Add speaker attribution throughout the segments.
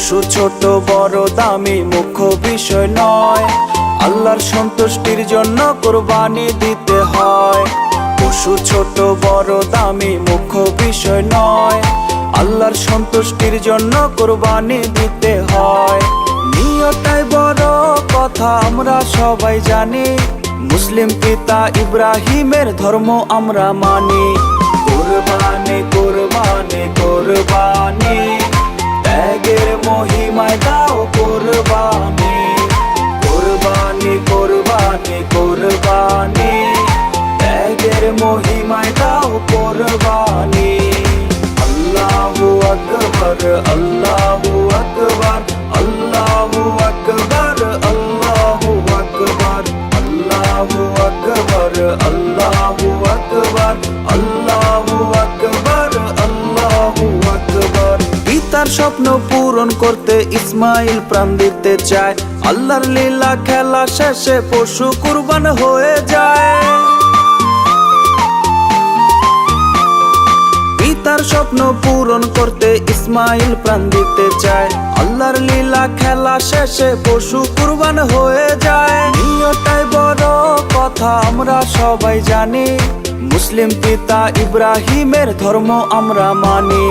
Speaker 1: পশু ছোট বড় দামি মুখ্য বিষয় নয়, আল্লাহর সন্তুষ্টির জন্য কুরবানি দিতে হয়। পশু ছোট বড় দামি মুখ্য বিষয় নয়, আল্লাহর সন্তুষ্টির জন্য কুরবানি দিতে হয়। নিয়তটাই বড় কথা আমরা সবাই জানি, মুসলিম পিতা ইব্রাহিমের ধর্ম আমরা মানি। কুরবানি কুরবানি কুরবানি, ত্যাগের মহিমায় দাও কুরবানি। কুরবানি কুরবানি কুরবানি, ত্যাগের মহিমায় দাও কুরবানি। আল্লাহু আকবার আল্লাহু আকবার আল্লাহু আকবার আল্লাহু আকবার আল্লাহু আকবার আল্লাহু আকবার আল্লাহু আকবার আল্লাহু আকবার। পিতার স্বপ্ন পূরণ করতে ইসমাইল প্রাণ দিতে চায়, আল্লাহর লীলা খেলা শেষে পশু কুরবান হয়ে যায়। পিতার স্বপ্ন পূরণ করতে ইসমাইল প্রাণ দিতে চায়, আল্লাহর লীলা খেলা শেষে পশু কুরবান হয়ে যায়। নিয়তটাই বড় কথা আমরা সবাই জানি, মুসলিম পিতা ইব্রাহিমের ধর্ম আমরা মানি।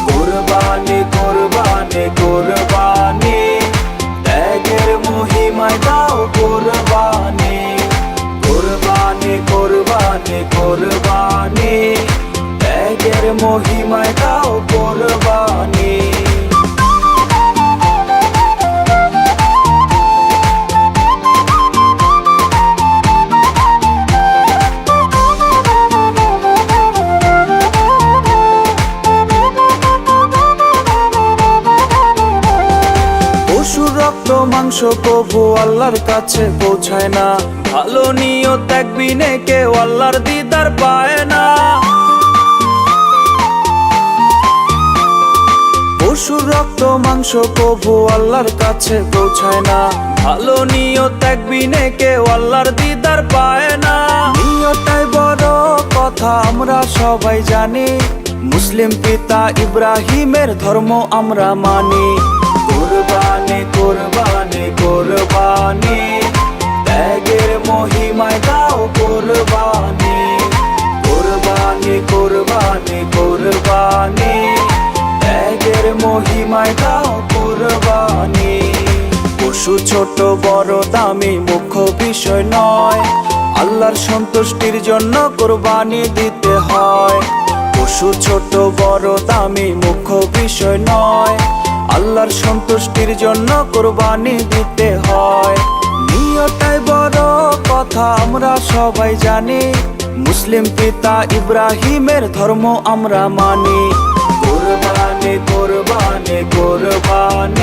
Speaker 1: কুরবানি কুরবানি কুরবানি, ত্যাগের মহিমায় দাও কুরবানি। কুরবানি কুরবানি কুরবানি, ত্যাগের মহিমায় দাও কুরবানি। পশুর রক্ত মাংস কবু আল্লাহর কাছে পৌঁছায় না, ভালো নিয়ত ত্যাগ বিনে কেউ আল্লাহর দিদার পায় না। পশুর রক্ত মাংস কবু আল্লাহর কাছে পৌঁছায় না, ভালো নিয়ত ত্যাগ বিনে কেউ আল্লাহর দিদার পায় না। নিয়তটাই বড় কথা আমরা সবাই জানি, মুসলিম পিতা ইব্রাহিমের ধর্ম আমরা মানি। কুরবানি কুরবানি কুরবানি, ত্যাগের মহিমায় দাও কুরবানি। কুরবানি কুরবানি কুরবানি, ত্যাগের মহিমায় দাও কুরবানি। পশু ছোট বড় দামি মুখ্য বিষয় নয়, আল্লাহর সন্তুষ্টির জন্য কুরবানি দিতে হয়। পশু ছোট বড় দামি মুখ্য বিষয় নয়, আল্লাহর সন্তুষ্টির জন্য কুরবানি দিতে হয়। নিয়তটাই বড় কথা আমরা সবাই জানি, মুসলিম পিতা ইব্রাহিমের ধর্ম আমরা মানি। কুরবানি কুরবানি কুরবানি,